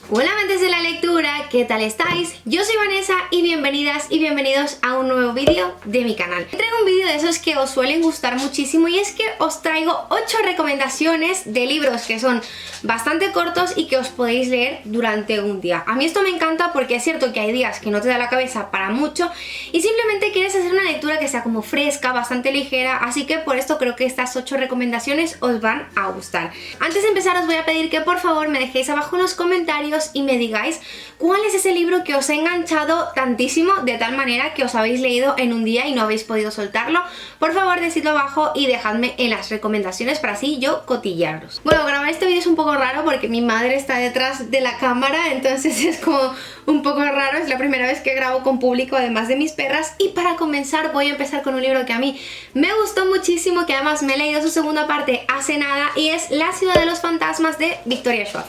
Hola amantes de la lectura, ¿qué tal estáis? Yo soy Vanessa y bienvenidas y bienvenidos a un nuevo vídeo de mi canal. Traigo un vídeo de esos que os suelen gustar muchísimo y es que os traigo 8 recomendaciones de libros que son bastante cortos y que os podéis leer durante un día. A mí esto me encanta porque es cierto que hay días que no te da la cabeza para mucho y simplemente quieres hacer una lectura que sea como fresca, bastante ligera, así que por esto creo que estas 8 recomendaciones os van a gustar. Antes de empezar os voy a pedir que por favor me dejéis abajo en los comentarios y me digáis cuál es ese libro que os ha enganchado tantísimo de tal manera que os habéis leído en un día y no habéis podido soltarlo. Por favor decidlo abajo y dejadme en las recomendaciones para así yo cotillearos. Bueno, grabar este vídeo es un poco raro porque mi madre está detrás de la cámara, entonces es como un poco raro, es la primera vez que grabo con público además de mis perras. Y para comenzar voy a empezar con un libro que a mí me gustó muchísimo, que además me he leído su segunda parte hace nada, y es La ciudad de los fantasmas de Victoria Schwab.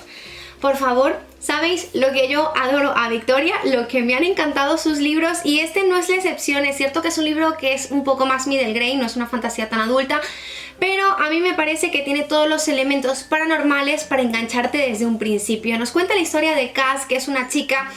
Por favor, ¿sabéis lo que yo adoro a Victoria? Lo que me han encantado sus libros, y este no es la excepción. Es cierto que es un libro que es un poco más middle grade, no es una fantasía tan adulta, pero a mí me parece que tiene todos los elementos paranormales para engancharte desde un principio. Nos cuenta la historia de Cass, que es una chica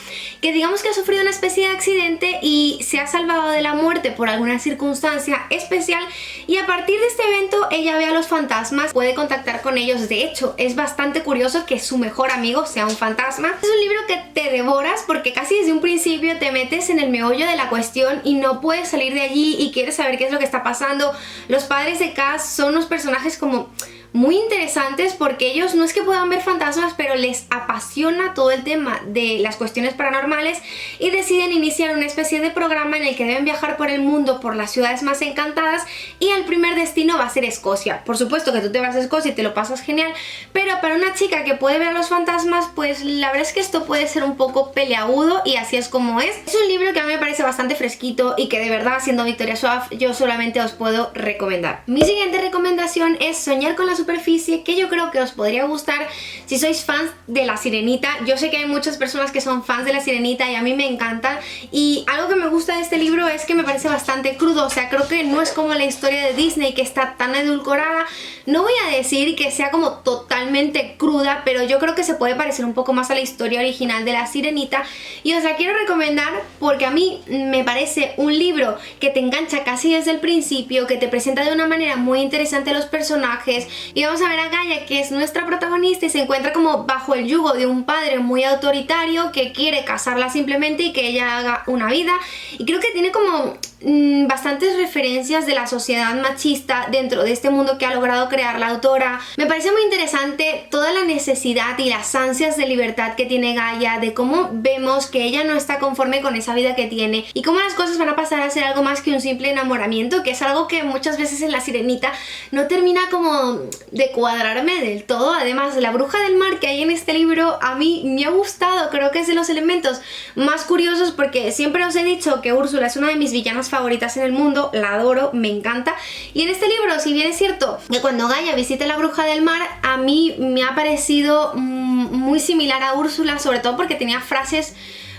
que digamos que ha sufrido una especie de accidente y se ha salvado de la muerte por alguna circunstancia especial, y a partir de este evento ella ve a los fantasmas, puede contactar con ellos. De hecho, es bastante curioso que su mejor amigo sea un fantasma. Es un libro que te devoras porque casi desde un principio te metes en el meollo de la cuestión y no puedes salir de allí y quieres saber qué es lo que está pasando. Los padres de Cass son unos personajes como muy interesantes porque ellos no es que puedan ver fantasmas, pero les apasiona todo el tema de las cuestiones paranormales y deciden iniciar una especie de programa en el que deben viajar por el mundo, por las ciudades más encantadas, y el primer destino va a ser Escocia. Por supuesto que tú te vas a Escocia y te lo pasas genial, pero para una chica que puede ver a los fantasmas, pues la verdad es que esto puede ser un poco peleagudo, y así es como es. Es un libro que a mí me parece bastante fresquito y que de verdad, siendo Victoria Schwab, yo solamente os puedo recomendar. Mi siguiente recomendación es Soñar con la superficie, que yo creo que os podría gustar si sois fans de La Sirenita. Yo sé que hay muchas personas que son fans de La Sirenita y a mí me encanta, y algo que me gusta de este libro es que me parece bastante crudo. O sea, creo que no es como la historia de Disney, que está tan edulcorada. No voy a decir que sea como totalmente cruda, pero yo creo que se puede parecer un poco más a la historia original de La Sirenita, y os la quiero recomendar porque a mí me parece un libro que te engancha casi desde el principio, que te presenta de una manera muy interesante a los personajes. Y vamos a ver a Gaia, que es nuestra protagonista, y se encuentra como bajo el yugo de un padre muy autoritario que quiere casarla simplemente y que ella haga una vida, y creo que tiene como bastantes referencias de la sociedad machista dentro de este mundo que ha logrado crear la autora. Me parece muy interesante toda la necesidad y las ansias de libertad que tiene Gaia, de cómo vemos que ella no está conforme con esa vida que tiene y cómo las cosas van a pasar a ser algo más que un simple enamoramiento, que es algo que muchas veces en La Sirenita no termina como de cuadrarme del todo. Además, la bruja del mar que hay en este libro a mí me ha gustado, creo que es de los elementos más curiosos, porque siempre os he dicho que Úrsula es una de mis villanas favoritas en el mundo, la adoro, me encanta. Y en este libro, si bien es cierto que cuando Gaia visite la bruja del mar, a mí me ha parecido muy similar a Úrsula, sobre todo porque tenía frases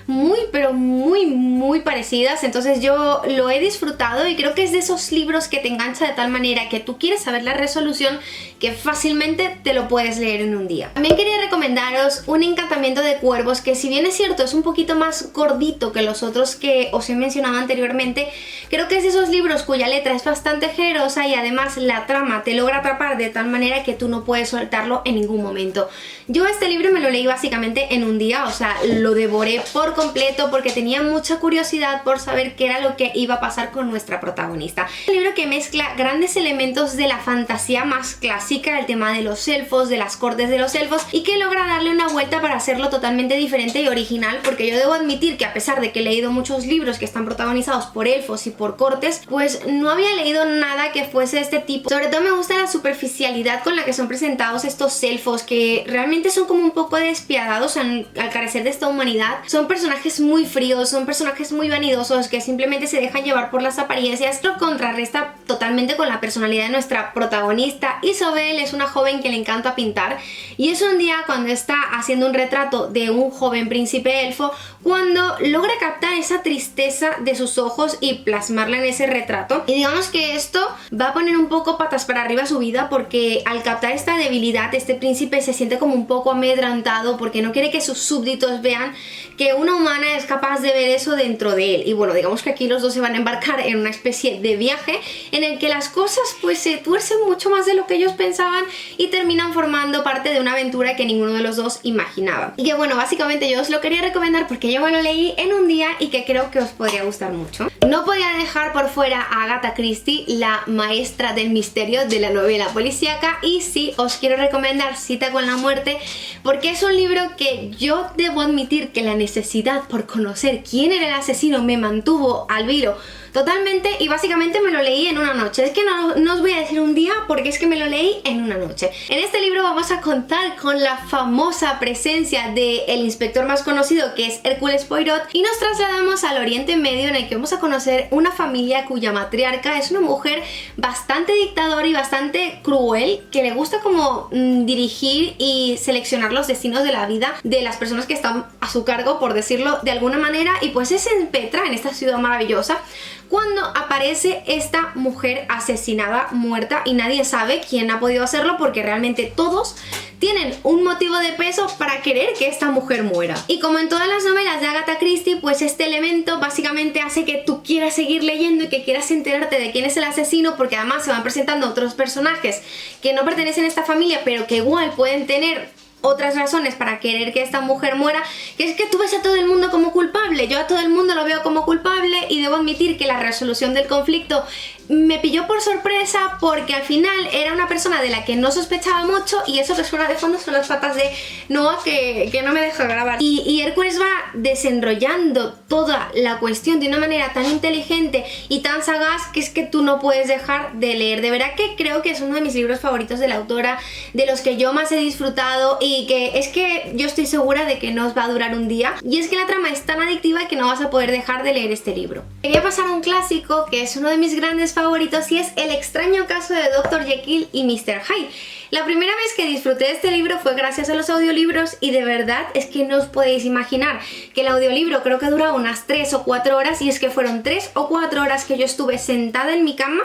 muy pero muy parecidas. Entonces yo lo he disfrutado y creo que es de esos libros que te engancha de tal manera que tú quieres saber la resolución, que fácilmente te lo puedes leer en un día. También quería recomendaros Un encantamiento de cuervos, que si bien es cierto es un poquito más gordito que los otros que os he mencionado anteriormente, creo que es de esos libros cuya letra es bastante generosa y además la trama te logra atrapar de tal manera que tú no puedes soltarlo en ningún momento. Yo este libro me lo leí básicamente en un día, o sea, lo devoré por completo porque tenía mucha curiosidad por saber qué era lo que iba a pasar con nuestra protagonista. Un libro que mezcla grandes elementos de la fantasía más clásica, el tema de los elfos, de las cortes de los elfos, y que logra darle una vuelta para hacerlo totalmente diferente y original, porque yo debo admitir que a pesar de que he leído muchos libros que están protagonizados por elfos y por cortes, pues no había leído nada que fuese de este tipo. Sobre todo me gusta la superficialidad con la que son presentados estos elfos, que realmente son como un poco despiadados al carecer de esta humanidad. Son personas personajes muy fríos, son personajes muy vanidosos que simplemente se dejan llevar por las apariencias. Lo contrarresta totalmente con la personalidad de nuestra protagonista. Isobel es una joven que le encanta pintar y es un día cuando está haciendo un retrato de un joven príncipe elfo cuando logra captar esa tristeza de sus ojos y plasmarla en ese retrato. Y digamos que esto va a poner un poco patas para arriba su vida, porque al captar esta debilidad, este príncipe se siente como un poco amedrantado porque no quiere que sus súbditos vean que una humana es capaz de ver eso dentro de él. Y bueno, digamos que aquí los dos se van a embarcar en una especie de viaje en el que las cosas pues se tuercen mucho más de lo que ellos pensaban y terminan formando parte de una aventura que ninguno de los dos imaginaba. Y que bueno, básicamente yo os lo quería recomendar porque yo me lo leí en un día y que creo que os podría gustar mucho. No podía dejar por fuera a Agatha Christie, la maestra del misterio de la novela policíaca, y sí, os quiero recomendar Cita con la muerte porque es un libro que yo debo admitir que la necesidad por conocer quién era el asesino me mantuvo al vilo totalmente, y básicamente me lo leí en una noche. Es que no os voy a decir un día porque es que me lo leí en una noche. En este libro vamos a contar con la famosa presencia del inspector más conocido, que es Hércules Poirot, y nos trasladamos al Oriente Medio, en el que vamos a conocer una familia cuya matriarca es una mujer bastante dictadora y bastante cruel, que le gusta como dirigir y seleccionar los destinos de la vida de las personas que están a su cargo, por decirlo de alguna manera, y pues se empetra en esta ciudad maravillosa cuando aparece esta mujer asesinada, muerta, y nadie sabe quién ha podido hacerlo porque realmente todos tienen un motivo de peso para querer que esta mujer muera. Y como en todas las novelas de Agatha Christie, pues este elemento básicamente hace que tú quieras seguir leyendo y que quieras enterarte de quién es el asesino, porque además se van presentando otros personajes que no pertenecen a esta familia pero que igual pueden tener otras razones para querer que esta mujer muera, que es que tú ves a todo el mundo como culpable. Yo a todo el mundo lo veo como culpable y debo admitir que la resolución del conflicto me pilló por sorpresa, porque al final era una persona de la que no sospechaba mucho, y eso que suena de fondo son las patas de Noah que no me deja grabar. Y Hércules va desenrollando toda la cuestión de una manera tan inteligente y tan sagaz que es que tú no puedes dejar de leer. De verdad que creo que es uno de mis libros favoritos de la autora, de los que yo más he disfrutado, y que es que yo estoy segura de que no os va a durar un día, y es que la trama es tan adictiva que no vas a poder dejar de leer este libro. Quería pasar a un clásico que es uno de mis grandes favoritos, y es El extraño caso de Dr. Jekyll y Mr. Hyde. La primera vez que disfruté de este libro fue gracias a los audiolibros, y de verdad es que no os podéis imaginar que el audiolibro creo que duraba unas 3 o 4 horas, y es que fueron 3 o 4 horas que yo estuve sentada en mi cama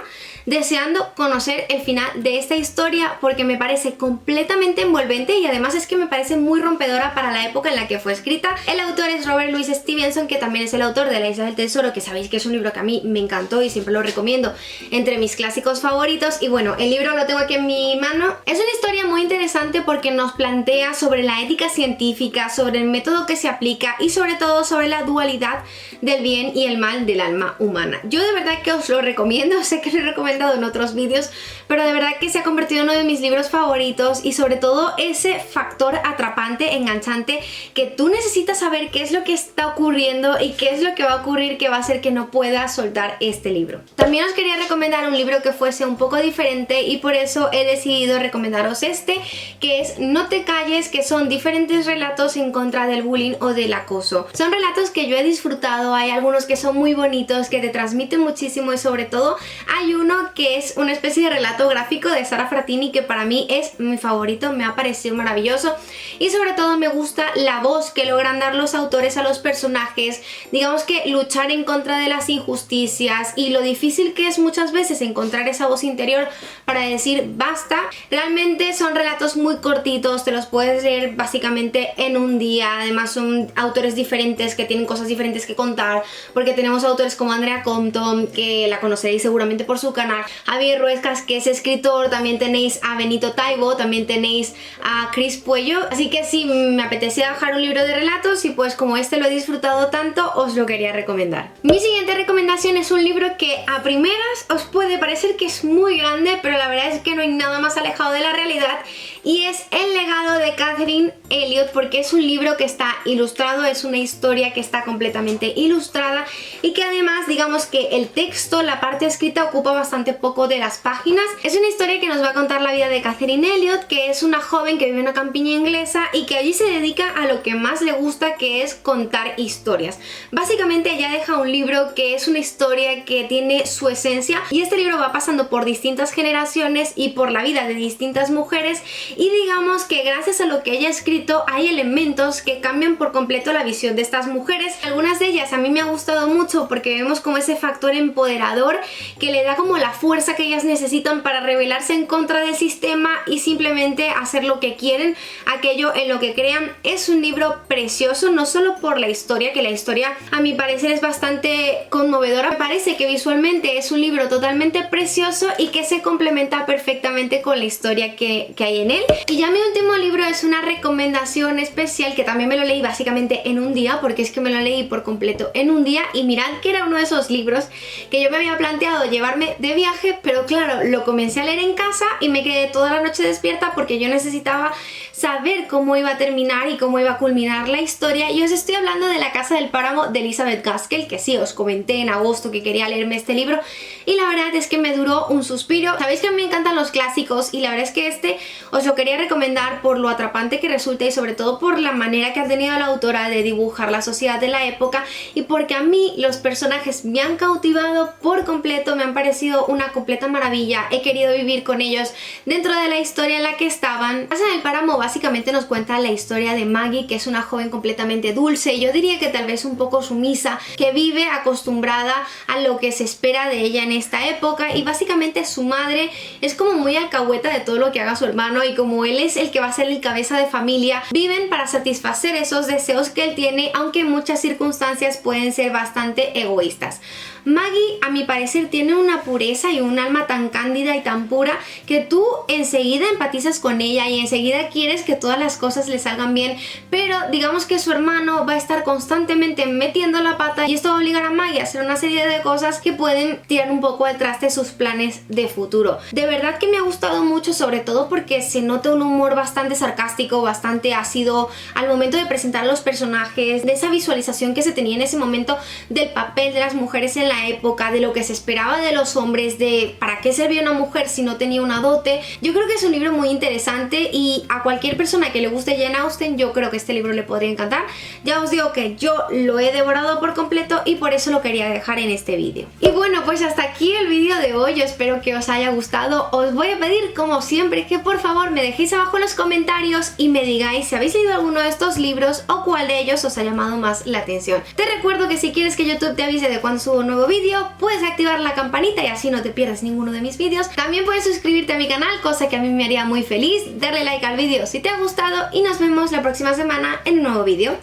deseando conocer el final de esta historia, porque me parece completamente envolvente y además es que me parece muy rompedora para la época en la que fue escrita. El autor es Robert Louis Stevenson, que también es el autor de La Isla del Tesoro, que sabéis que es un libro que a mí me encantó y siempre lo recomiendo entre mis clásicos favoritos. Y bueno, el libro lo tengo aquí en mi mano. Es una historia muy interesante porque nos plantea sobre la ética científica, sobre el método que se aplica y sobre todo sobre la dualidad del bien y el mal del alma humana. Yo de verdad que os lo recomiendo, sé que lo he recomendado en otros vídeos, pero de verdad que se ha convertido en uno de mis libros favoritos, y sobre todo ese factor atrapante, enganchante, que tú necesitas saber qué es lo que está ocurriendo y qué es lo que va a ocurrir, que va a hacer que no puedas soltar este libro. También os quería recomendar un libro que fuese un poco diferente, y por eso he decidido recomendaros este, que es No te calles, que son diferentes relatos en contra del bullying o del acoso. Son relatos que yo he disfrutado, hay algunos que son muy bonitos, que te transmiten muchísimo, y sobre todo hay uno que es una especie de relato gráfico de Sara Fratini que para mí es mi favorito, me ha parecido maravilloso, y sobre todo me gusta la voz que logran dar los autores a los personajes. Digamos que luchar en contra de las injusticias y lo difícil que es muchas veces encontrar esa voz interior para decir basta. Realmente son relatos muy cortitos, te los puedes leer básicamente en un día. Además son autores diferentes que tienen cosas diferentes que contar, porque tenemos autores como Andrea Compton, que la conoceréis seguramente por su canal, Javier Ruescas, que es escritor, también tenéis a Benito Taibo, también tenéis a Chris Puello. Así que si me apetecía dejar un libro de relatos, y pues como este lo he disfrutado tanto, os lo quería recomendar. Mi siguiente recomendación es un libro que a primeras os puede parecer que es muy grande, pero la verdad es que no hay nada más alejado de la realidad, y es El legado de Catherine Elliot, porque es un libro que está ilustrado, es una historia que está completamente ilustrada, y que además digamos que el texto, la parte escrita ocupa bastante bastante poco de las páginas. Es una historia que nos va a contar la vida de Catherine Elliot, que es una joven que vive en una campiña inglesa y que allí se dedica a lo que más le gusta, que es contar historias. Básicamente ella deja un libro que es una historia que tiene su esencia, y este libro va pasando por distintas generaciones y por la vida de distintas mujeres, y digamos que gracias a lo que ella ha escrito hay elementos que cambian por completo la visión de estas mujeres. Algunas de ellas a mí me ha gustado mucho porque vemos como ese factor empoderador que le da como la fuerza que ellas necesitan para rebelarse en contra del sistema y simplemente hacer lo que quieren, aquello en lo que crean. Es un libro precioso, no solo por la historia, que la historia a mi parecer es bastante conmovedora. Me parece que visualmente es un libro totalmente precioso y que se complementa perfectamente con la historia que hay en él. Y ya mi último libro es una recomendación especial que también me lo leí básicamente en un día, porque es que me lo leí por completo en un día, y mirad que era uno de esos libros que yo me había planteado llevarme de viaje, pero claro, lo comencé a leer en casa y me quedé toda la noche despierta porque yo necesitaba saber cómo iba a terminar y cómo iba a culminar la historia. Y os estoy hablando de La Casa del Páramo de Elizabeth Gaskell, que sí, os comenté en agosto que quería leerme este libro y la verdad es que me duró un suspiro. Sabéis que a mí me encantan los clásicos y la verdad es que este os lo quería recomendar por lo atrapante que resulta y sobre todo por la manera que ha tenido la autora de dibujar la sociedad de la época, y porque a mí los personajes me han cautivado por completo, me han parecido una completa maravilla, he querido vivir con ellos dentro de la historia en la que estaban. La Casa del Páramo básicamente nos cuenta la historia de Maggie, que es una joven completamente dulce, yo diría que tal vez un poco sumisa, que vive acostumbrada a lo que se espera de ella en esta época, y básicamente su madre es como muy alcahueta de todo lo que haga su hermano, y como él es el que va a ser el cabeza de familia, viven para satisfacer esos deseos que él tiene, aunque en muchas circunstancias pueden ser bastante egoístas. Maggie, a mi parecer, tiene una pureza y un alma tan cándida y tan pura que tú enseguida empatizas con ella y enseguida quieres que todas las cosas le salgan bien, pero digamos que su hermano va a estar constantemente metiendo la pata y esto va a obligar a Maggie a hacer una serie de cosas que pueden tirar un poco al traste sus planes de futuro. De verdad que me ha gustado mucho, sobre todo porque se nota un humor bastante sarcástico, bastante ácido al momento de presentar a los personajes, de esa visualización que se tenía en ese momento del papel de las mujeres en la época, de lo que se esperaba de los hombres, de para qué servía una mujer si no tenía una dote. Yo creo que es un libro muy interesante y a cualquier persona que le guste Jane Austen yo creo que este libro le podría encantar. Ya os digo que yo lo he devorado por completo y por eso lo quería dejar en este vídeo. Y bueno, pues hasta aquí el vídeo de hoy, yo espero que os haya gustado. Os voy a pedir como siempre que por favor me dejéis abajo en los comentarios y me digáis si habéis leído alguno de estos libros o cuál de ellos os ha llamado más la atención. Te recuerdo que si quieres que YouTube te avise de cuando subo un nuevo vídeo, puedes activar la campanita y así no te pierdas ninguno de mis vídeos. También puedes suscribirte a mi canal, cosa que a mí me haría muy feliz, darle like al vídeo si te ha gustado y nos vemos la próxima semana en un nuevo vídeo.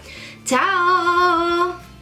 ¡Chao!